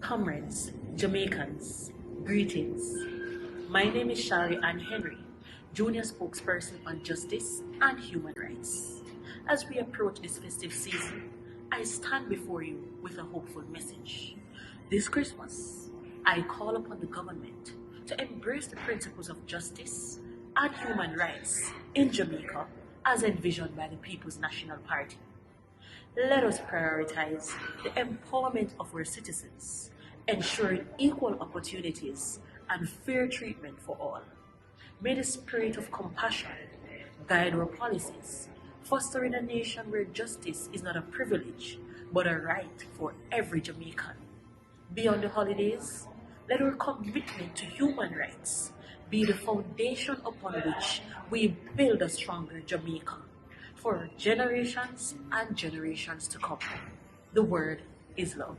Comrades, Jamaicans, greetings. My name is Shari-Ann Henry, Junior Spokesperson on Justice and Human Rights. As we approach this festive season, I stand before you with a hopeful message. This Christmas, I call upon the government to embrace the principles of justice and human rights in Jamaica as envisioned by the People's National Party. Let us prioritize the empowerment of our citizens, ensuring equal opportunities and fair treatment for all. May the spirit of compassion guide our policies, fostering a nation where justice is not a privilege but a right for every Jamaican. Beyond the holidays, let our commitment to human rights be the foundation upon which we build a stronger Jamaica for generations and generations to come. The word is love.